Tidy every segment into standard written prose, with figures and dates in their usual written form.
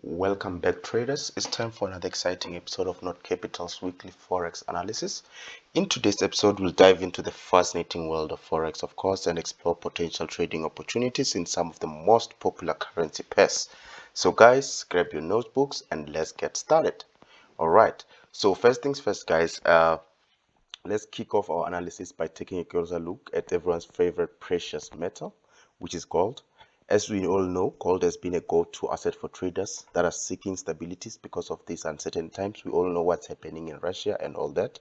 Welcome back, traders. It's time for another exciting episode of NotCapital's weekly Forex analysis. In today's episode, we'll dive into the fascinating world of Forex, of course, and explore potential trading opportunities in some of the most popular currency pairs. So, guys, grab your notebooks and let's get started. All right. So, first things first, guys. Let's kick off our analysis by taking a closer look at everyone's favorite precious metal, which is gold. As we all know, gold has been a go-to asset for traders that are seeking stabilities because of these uncertain times. We all know what's happening in Russia and all that.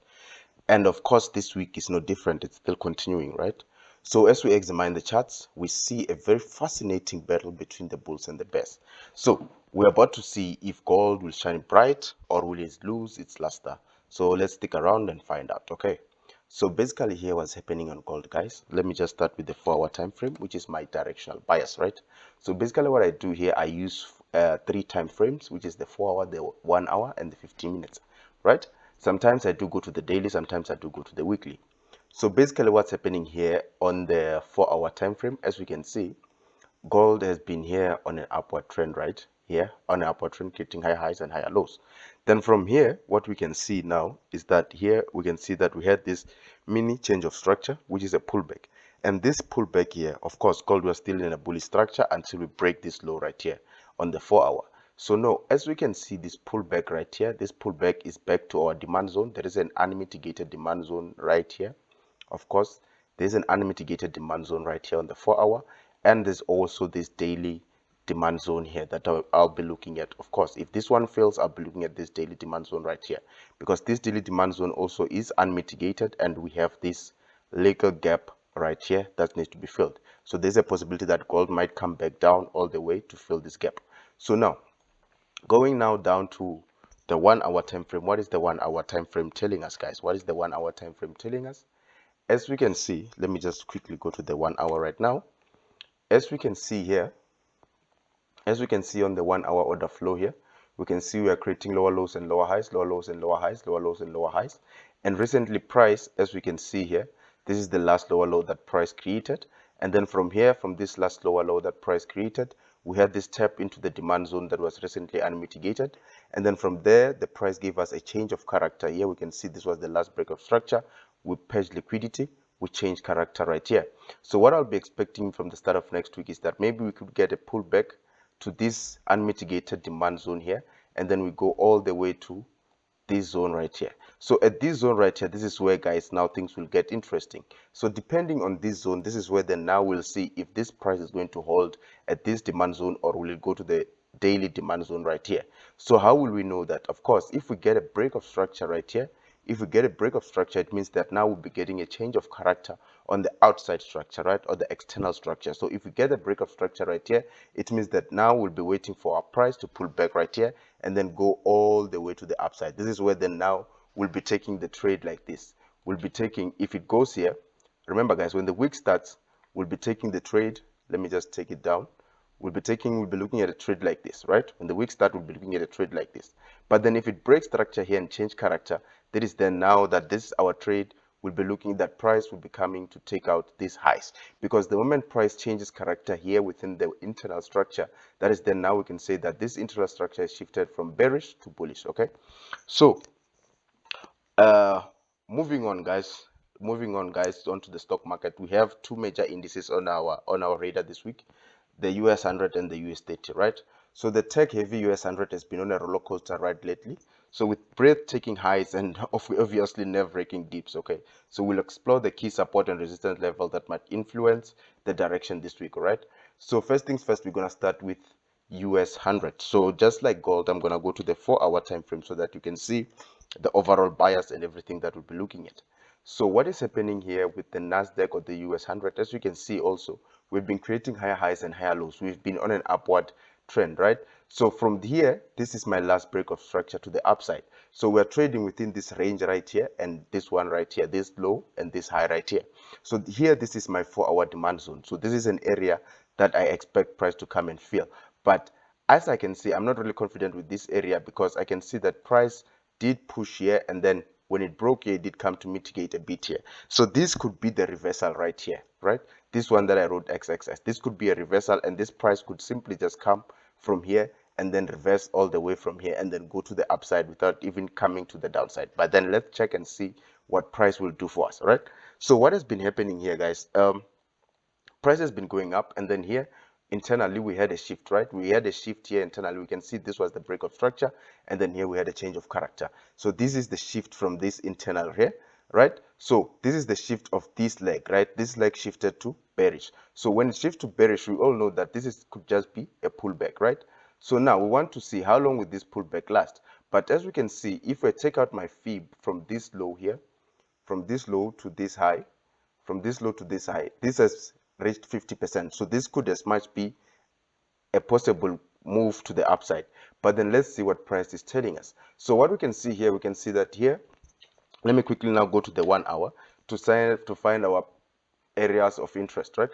And of course, this week is no different. It's still continuing, right? So as we examine the charts, we see a very fascinating battle between the bulls and the bears. So we're about to see if gold will shine bright or will it lose its luster. So let's stick around and find out, okay? So basically here what's happening on gold, guys. Let me just start with the 4-hour time frame, which is my directional bias, right? So basically what I do here, I use 3 time frames, which is the 4-hour, the 1 hour, and the 15 minutes, right? Sometimes I do go to the daily, sometimes I do go to the weekly. So basically what's happening here on the 4-hour time frame, as we can see, gold has been here on an upward trend, right? Here on an upward trend, creating higher highs and higher lows. Then from here, what we can see now is that here we can see that we had this mini change of structure, which is a pullback. And this pullback here, of course, gold was still in a bullish structure until we break this low right here on the 4-hour. So now, as we can see this pullback right here, this pullback is back to our demand zone. There is an unmitigated demand zone right here. Of course, there's an unmitigated demand zone right here on the 4-hour. And there's also this daily demand zone here that I'll be looking at. Of course, if this one fails, I'll be looking at this daily demand zone right here, because this daily demand zone also is unmitigated, and we have this legal gap right here that needs to be filled. So there's a possibility that gold might come back down all the way to fill this gap. So now, going now down to the 1-hour time frame. What is the 1-hour time frame telling us, guys? What is the 1-hour time frame telling us? As we can see, let me just quickly go to the 1 hour right now. As we can see here, as we can see on the 1-hour order flow here, we can see we are creating lower lows and lower highs, lower lows and lower highs, lower lows and lower highs. And recently price, as we can see here, this is the last lower low that price created. And then from here, from this last lower low that price created, we had this tap into the demand zone that was recently unmitigated. And then from there, the price gave us a change of character. Here we can see this was the last break of structure. We purged liquidity. We change character right here. So what I'll be expecting from the start of next week is that maybe we could get a pullback to this unmitigated demand zone here, and then we go all the way to this zone right here. So at this zone right here, this is where, guys, now things will get interesting. So depending on this zone, this is where then now we'll see if this price is going to hold at this demand zone or will it go to the daily demand zone right here. So how will we know that? Of course, if we get a break of structure right here, if we get a break of structure, it means that now we'll be getting a change of character on the outside structure, right, or the external structure. So if we get a break of structure right here, it means that now we'll be waiting for our price to pull back right here and then go all the way to the upside. This is where then now we'll be taking the trade like this. We'll be taking, if it goes here, remember, guys, when the week starts, we'll be taking the trade. Let me just take it down. We'll be looking at a trade like this, right? When the week starts, we'll be looking at a trade like this. But then if it breaks structure here and change character, that is then now that this is our trade, we'll be looking that price will be coming to take out these highs. Because the moment price changes character here within the internal structure, that is then now we can say that this internal structure is shifted from bearish to bullish, okay? So, moving on, guys, onto the stock market. We have two major indices on our radar this week, the US100 and the US30, right? So the tech heavy US100 has been on a roller coaster ride lately, so with breathtaking highs and obviously nerve-wracking dips, okay? So we'll explore the key support and resistance level that might influence the direction this week, all right? So first things first, we're going to start with US100. So just like gold, I'm going to go to the 4-hour time frame so that you can see the overall bias and everything that we'll be looking at. So what is happening here with the NASDAQ or the US100, as you can see also, we've been creating higher highs and higher lows. We've been on an upward trend, right? So from here, this is my last break of structure to the upside. So we're trading within this range right here and this one right here, this low and this high right here. So here, this is my 4-hour demand zone. So this is an area that I expect price to come and fill. But as I can see, I'm not really confident with this area because I can see that price did push here, and then when it broke here, it did come to mitigate a bit here. So this could be the reversal right here, right? This one that I wrote XXS, this could be a reversal, and this price could simply just come from here and then reverse all the way from here and then go to the upside without even coming to the downside. But then let's check and see what price will do for us. All right, so what has been happening here, guys? Price has been going up, and then here internally we had a shift, right? We had a shift here internally. We can see this was the break of structure, and then here we had a change of character. So this is the shift from this internal here, right? So this is the shift of this leg, right? This leg shifted to bearish. So when it shifts to bearish, we all know that could just be a pullback, right? So now we want to see how long will this pullback last. But as we can see, if I take out my fib from this low here, from this low to this high, from this low to this high, this has reached 50%. So this could as much be a possible move to the upside. But then let's see what price is telling us. So what we can see here, we can see that here, let me quickly now go to the 1 hour to find our areas of interest, right?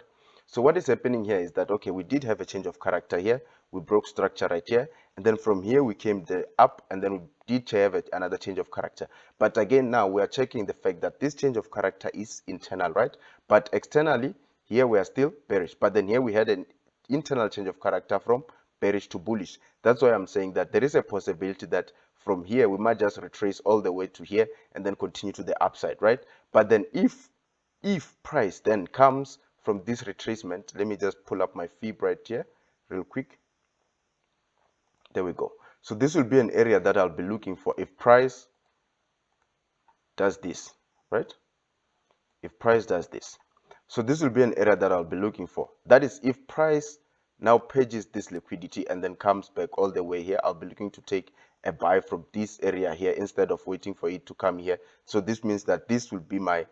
So what is happening here is that, okay, we did have a change of character here. We broke structure right here. And then from here, we came up, and then we did have another change of character. But again, now we are checking the fact that this change of character is internal, right? But externally, here we are still bearish. But then here we had an internal change of character from bearish to bullish. That's why I'm saying that there is a possibility that from here, we might just retrace all the way to here and then continue to the upside, right? But then if price then comes from this retracement, let me just pull up my fib right here real quick. There we go. So this will be an area that I'll be looking for if price does this, right? If price does this. So this will be an area that I'll be looking for. That is, if price now purges this liquidity and then comes back all the way here, I'll be looking to take a buy from this area here instead of waiting for it to come here. So this means that this will be my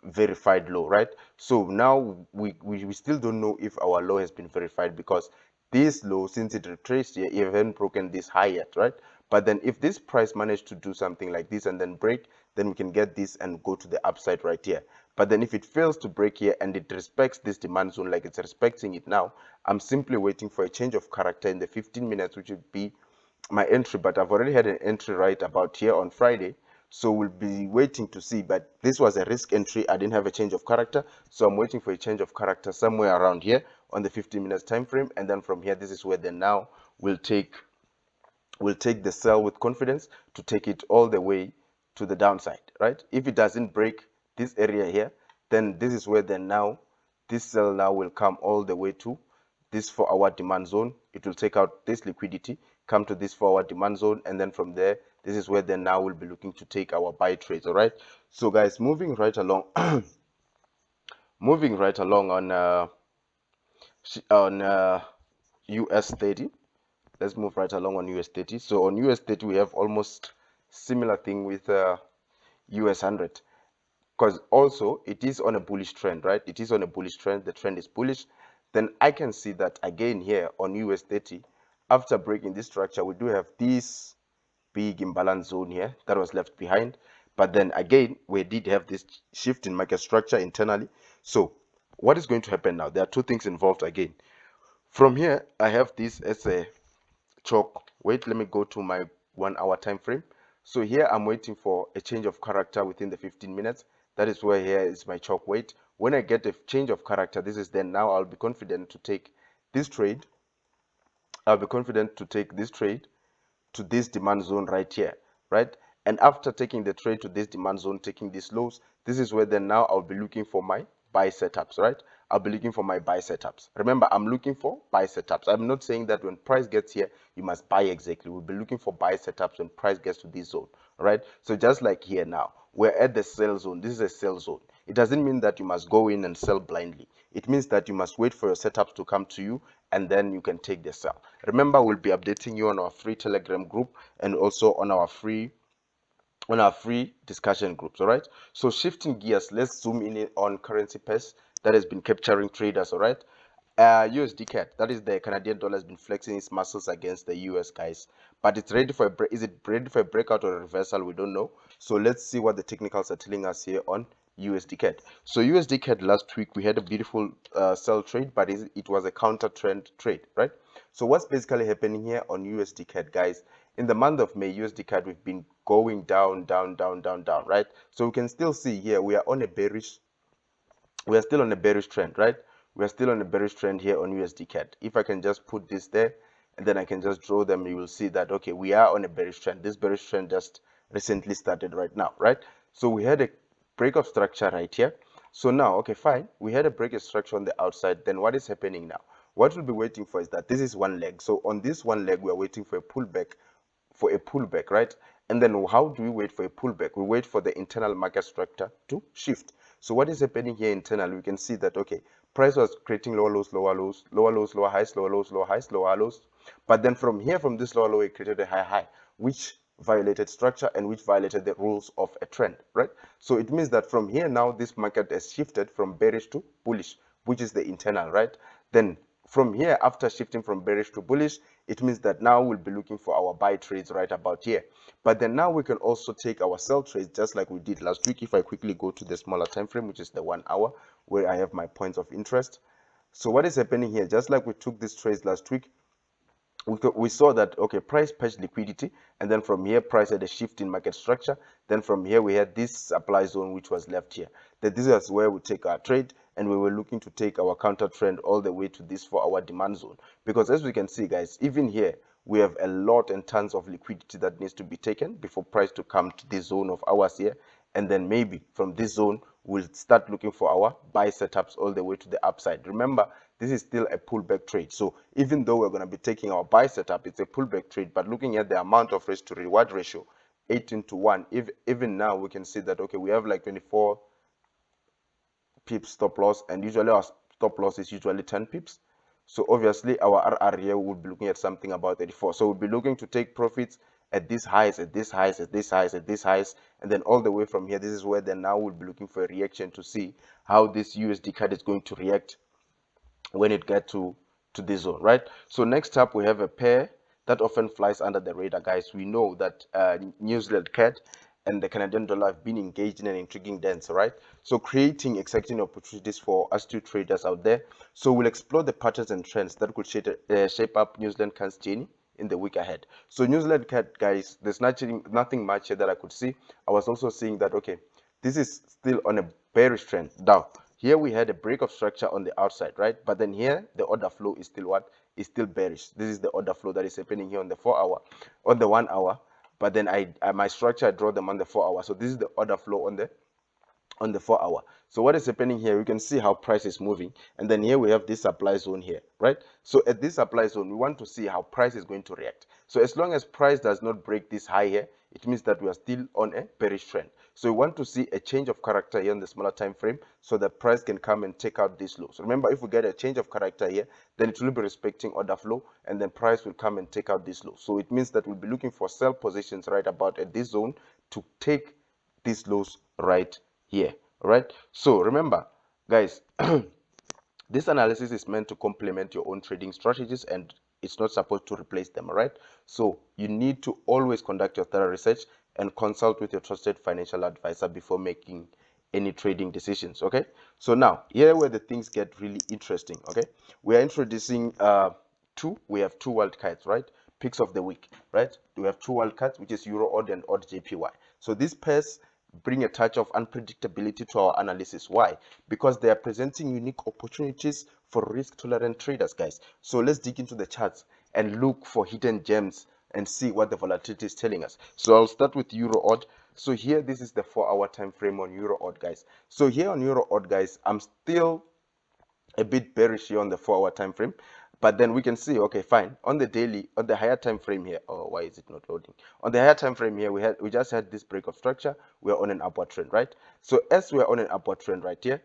verified low, right? So now we still don't know if our low has been verified, because this low, since it retraced here, it haven't broken this high yet, right? But then if this price managed to do something like this and then break, then we can get this and go to the upside right here. But then if it fails to break here and it respects this demand zone like it's respecting it now, I'm simply waiting for a change of character in the 15 minutes, which would be my entry. But I've already had an entry right about here on Friday, so we'll be waiting to see. But this was a risk entry. I didn't have a change of character, so I'm waiting for a change of character somewhere around here on the 15 minutes time frame. And then from here, this is where then now we'll take the sell with confidence to take it all the way to the downside, right? If it doesn't break this area here, then this is where then now this sell now will come all the way to this 4-hour demand zone. It will take out this liquidity, come to this 4-hour demand zone, and then from there, this is where then now we'll be looking to take our buy trades. All right, so guys, moving right along moving right along on US30. Let's move right along on US30. So on US30, we have almost similar thing with US100, because also it is on a bullish trend, right? It is on a bullish trend. The trend is bullish. Then I can see that again here on US30, after breaking this structure, we do have this big imbalance zone here that was left behind. But then again, we did have this shift in market structure internally. So what is going to happen now? There are two things involved again. From here, I have this as a choke. Wait, let me go to my 1-hour time frame. So here I'm waiting for a change of character within the 15 minutes. That is where here is my choke weight. When I get a change of character, this is then now I'll be confident to take this trade. I'll be confident to take this trade to this demand zone right here, right? And after taking the trade to this demand zone, taking these lows, this is where then now I'll be looking for my buy setups, right? I'll be looking for my buy setups. Remember, I'm looking for buy setups. I'm not saying that when price gets here, you must buy exactly. We'll be looking for buy setups when price gets to this zone, all right? So just like here now, we're at the sell zone. This is a sell zone. It doesn't mean that you must go in and sell blindly. It means that you must wait for your setups to come to you, and then you can take the sell. Remember, we'll be updating you on our free Telegram group and also on our free discussion groups. All right, so shifting gears, let's zoom in on currency pairs that has been capturing traders. All right, USDCAD, that is the Canadian dollar, has been flexing its muscles against the US, guys, but it's ready for is it ready for a breakout or a reversal? We don't know. So let's see what the technicals are telling us here on USDCAD. So USDCAD, last week we had a beautiful sell trade, but it was a counter trend trade, right? So what's basically happening here on USDCAD, guys? In the month of May, USDCAD, we've been going down, right? So we can still see here we are still on a bearish trend, right? We are still on a bearish trend here on USDCAD. If I can just put this there, and then I can just draw them. You will see that, okay, we are on a bearish trend. This bearish trend just recently started right now, right? So we had a break of structure right here. So now, okay, fine, we had a break of structure on the outside. Then what is happening now? What we'll be waiting for is that this is one leg. So on this one leg, we are waiting for a pullback, right? And then how do we wait for a pullback? We wait for the internal market structure to shift. So what is happening here internally? We can see that, okay, price was creating lower lows, lower lows, lower lows, lower highs, lower lows, lower highs, lower lows. But then from here, from this lower low, it created a high high, which violated structure and which violated the rules of a trend, right? So it means that from here now, this market has shifted from bearish to bullish, which is the internal, right? Then from here, after shifting from bearish to bullish, it means that now we'll be looking for our buy trades right about here. But then now we can also take our sell trades just like we did last week. If I quickly go to the smaller time frame, which is the 1 hour, where I have my points of interest. So what is happening here? Just like we took these trades last week, we saw that, okay, price patched liquidity, and then from here price had a shift in market structure. Then from here we had this supply zone which was left here. That this is where we take our trade, and we were looking to take our counter trend all the way to this 4 hour demand zone, because as we can see, guys, even here we have a lot and tons of liquidity that needs to be taken before price to come to this zone of ours here. And then maybe from this zone we'll start looking for our buy setups all the way to the upside. Remember, this is still a pullback trade, so even though we're going to be taking our buy setup, it's a pullback trade. But looking at the amount of risk to reward ratio, 18:1, even now we can see that, okay, we have like 24 pips stop loss, and usually our stop loss is usually 10 pips. So obviously our RR here will be looking at something about 34. So we'll be looking to take profits at these highs, at this highs, at this highs, at this highs, and then all the way from here. This is where then now we'll be looking for a reaction to see how this USDCAD is going to react when it gets to this zone, right? So next up we have a pair that often flies under the radar, guys. We know that NZDCAD and the Canadian dollar have been engaged in an intriguing dance, right? So creating exciting opportunities for astute traders out there. So we'll explore the patterns and trends that could shape up New Zealand CAD's journey in the week ahead. So New Zealand CAD, guys, there's nothing much here that I could see. I was also seeing that, okay, this is still on a bearish trend. Now, here we had a break of structure on the outside, right? But then here, the order flow is still what? Is still bearish. This is the order flow that is happening here on the 4 hour, on the 1 hour. But then my structure, I draw them on the 4 hour. So this is the order flow on the 4 hour. So what is happening here? We can see how price is moving, and then here we have this supply zone here, right? So at this supply zone, we want to see how price is going to react. So as long as price does not break this high here, it means that we are still on a bearish trend. So we want to see a change of character here in the smaller time frame, so that price can come and take out this low. So remember, if we get a change of character here, then it will be respecting order flow, and then price will come and take out this low. So it means that we'll be looking for sell positions right about at this zone to take these lows right here. All right, so remember, guys, this analysis is meant to complement your own trading strategies, and it's not supposed to replace them. All right, so you need to always conduct your thorough research and consult with your trusted financial advisor before making any trading decisions. Okay, so now here where the things get really interesting. Okay, we are introducing we have two wildcards, right? Picks of the week, right? We have two wildcards, which is EURAUD and AUDJPY. So these pairs bring a touch of unpredictability to our analysis. Why? Because they are presenting unique opportunities for risk-tolerant traders, guys. So let's dig into the charts and look for hidden gems and see what the volatility is telling us. So I'll start with EURAUD. So here, this is the 4 hour time frame on EURAUD, guys. So here on EURAUD, guys, I'm still a bit bearish here on the 4 hour time frame. But then we can see, okay, fine, on the daily, on the higher time frame here. Oh, why is it not loading? On the higher time frame here, we just had this break of structure. We are on an upward trend, right? So as we are on an upward trend right here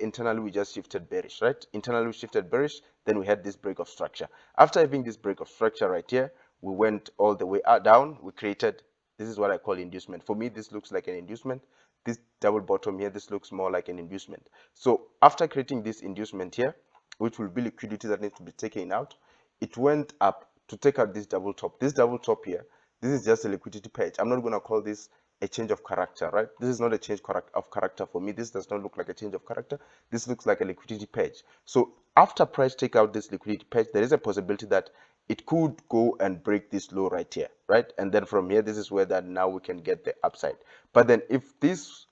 internally we just shifted bearish, right? Internally we shifted bearish, then we had this break of structure. After having this break of structure right here, we went all the way down. We created, this is what I call inducement. For me, this looks like an inducement. This double bottom here, this looks more like an inducement. So after creating this inducement here, which will be liquidity that needs to be taken out, it went up to take out this double top. This double top here, this is just a liquidity page. I'm not going to call this a change of character, right? This is not a change of character for me. This does not look like a change of character. This looks like a liquidity page. So after price take out this liquidity page, there is a possibility that it could go and break this low right here, right? And then from here, this is where that now we can get the upside. But then if this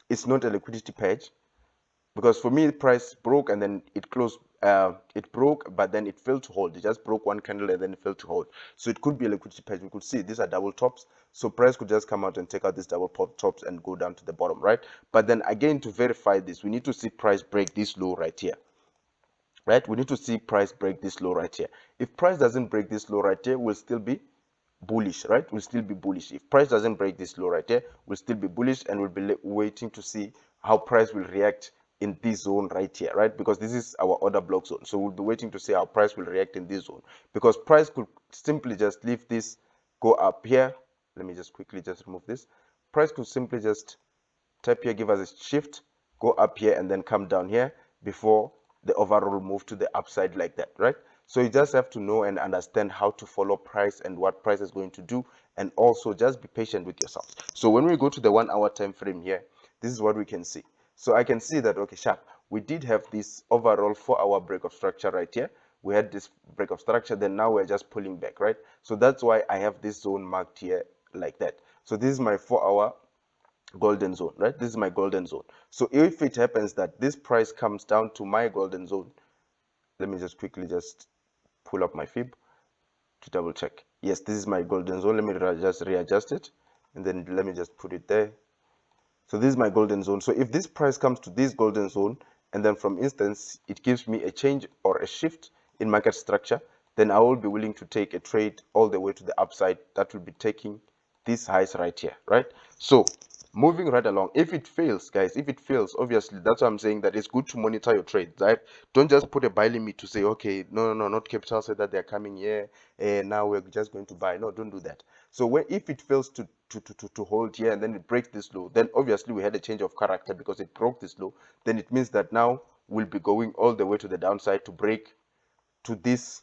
is not a liquidity page, because for me price broke and then it closed it broke, but then it failed to hold. It just broke one candle and then it failed to hold. So it could be a liquidity patch. We could see these are double tops. So price could just come out and take out these double tops and go down to the bottom, right? But then again, to verify this, we need to see price break this low right here. Right? We need to see price break this low right here. If price doesn't break this low right here, we'll still be bullish, right? We'll still be bullish. If price doesn't break this low right here, we'll still be bullish, and we'll be waiting to see how price will react in this zone right here, right? Because this is our order block zone. So we'll be waiting to see how price will react in this zone, because price could simply just leave this, go up here. Let me just quickly just remove this. Price could simply just tap here, give us a shift, go up here, and then come down here before the overall move to the upside like that, right? So you just have to know and understand how to follow price and what price is going to do, and also just be patient with yourself. So when we go to the 1 hour time frame here, this is what we can see. So I can see that, okay, sharp, we did have this overall 4 hour break of structure right here. We had this break of structure, then now we're just pulling back, right? So that's why I have this zone marked here like that. So this is my 4 hour golden zone, right? This is my golden zone. So if it happens that this price comes down to my golden zone, let me just quickly just pull up my fib to double check. Yes, this is my golden zone. Let me just readjust it, and then let me just put it there. So this is my golden zone. So if this price comes to this golden zone, and then from instance it gives me a change or a shift in market structure, then I will be willing to take a trade all the way to the upside. That will be taking these highs right here, right? So moving right along, if it fails, guys, if it fails, obviously that's why I'm saying that it's good to monitor your trades, right? Don't just put a buy limit to say, okay, no, NotCapital said that they're coming here, and now we're just going to buy. No, don't do that. So if it fails to hold here and then it breaks this low, then obviously we had a change of character because it broke this low. Then it means that now we'll be going all the way to the downside to break this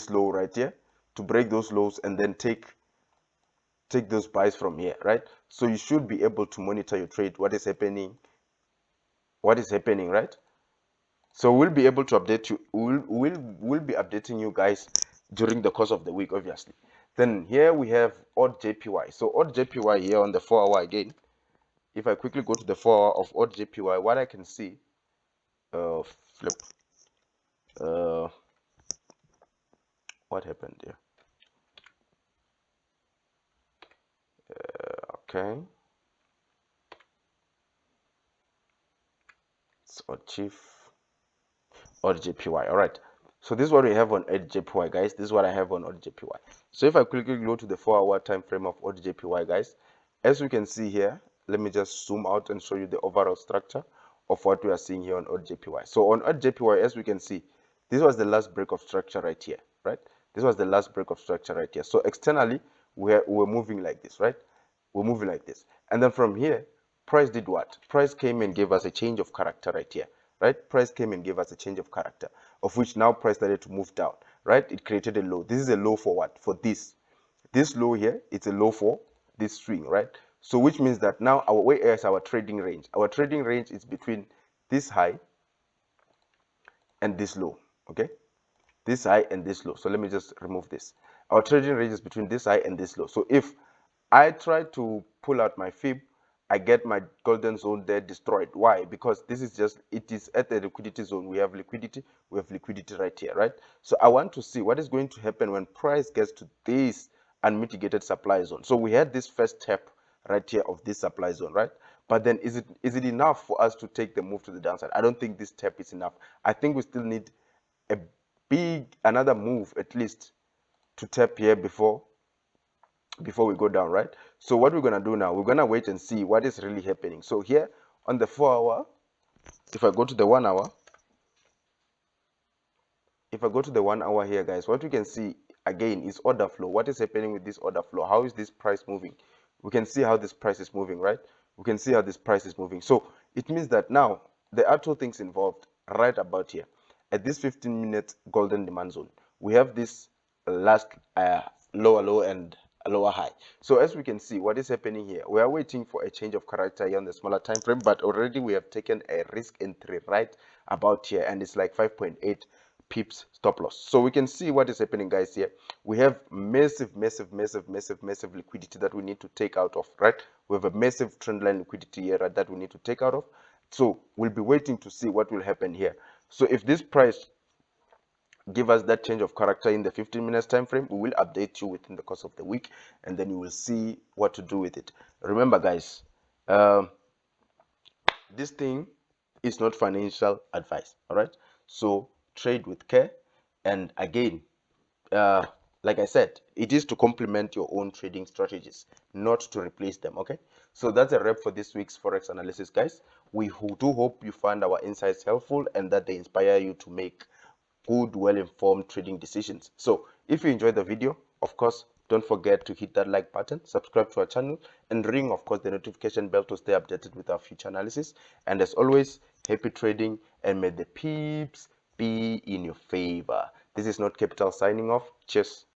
low right here, to break those lows, and then take those buys from here, right? So you should be able to monitor your trade, what is happening, right? So we'll be able to update you. We'll be updating you guys during the course of the week, obviously. Then here we have AUDJPY. So AUDJPY here on the 4 hour again. If I quickly go to the 4 hour of AUDJPY, what I can see, flip. What happened here? Okay. It's AUDJPY. All right. So this is what we have on AUDJPY, guys. This is what I have on AUDJPY. So if I quickly go to the 4 hour time frame of AUDJPY, guys, as you can see here, let me just zoom out and show you the overall structure of what we are seeing here on AUDJPY. So on AUDJPY, as we can see, this was the last break of structure right here, right? This was the last break of structure right here. So externally, we're moving like this, right? We're moving like this. And then from here, price did what? Price came and gave us a change of character right here, right? Price came and gave us a change of character, of which now price started to move down, right? It created a low. This is a low for what? For this. This low here, it's a low for this swing, right? So which means that now where is our trading range? Our trading range is between this high and this low, okay? This high and this low. So let me just remove this. Our trading range is between this high and this low. So if I try to pull out my fib, I get my golden zone there destroyed. Why? Because this is just, it is at the liquidity zone. We have liquidity right here, right? So I want to see what is going to happen when price gets to this unmitigated supply zone. So we had this first tap right here of this supply zone, right? But then is it enough for us to take the move to the downside? I don't think this tap is enough. I think we still need a another move at least to tap here before we go down, right? So what we're going to do now, we're going to wait and see what is really happening. So here on the 4 hour, if I go to the 1 hour, here, guys, what we can see again is order flow. What is happening with this order flow? How is this price moving? We can see how this price is moving, right? We can see how this price is moving. So it means that now there are two things involved right about here. At this 15-minute golden demand zone, we have this last lower low and a lower high. So as we can see, what is happening here, we are waiting for a change of character here on the smaller time frame, but already we have taken a risk entry right about here, and it's like 5.8 pips stop loss. So we can see what is happening, guys. Here we have massive liquidity that we need to take out of, right? We have a massive trend line liquidity here, right, that we need to take out of. So we'll be waiting to see what will happen here. So if this price give us that change of character in the 15 minutes time frame, we will update you within the course of the week, and then you will see what to do with it. Remember guys, this thing is not financial advice, all right? So trade with care, and again, uh, like I said, it is to complement your own trading strategies, not to replace them. Okay, so that's a wrap for this week's forex analysis, guys. We do hope you find our insights helpful and that they inspire you to make good, well-informed trading decisions. So if you enjoyed the video, of course, don't forget to hit that like button, subscribe to our channel, and ring, of course, the notification bell to stay updated with our future analysis. And as always, happy trading, and may the peeps be in your favor. This is NotCapital signing off. Cheers.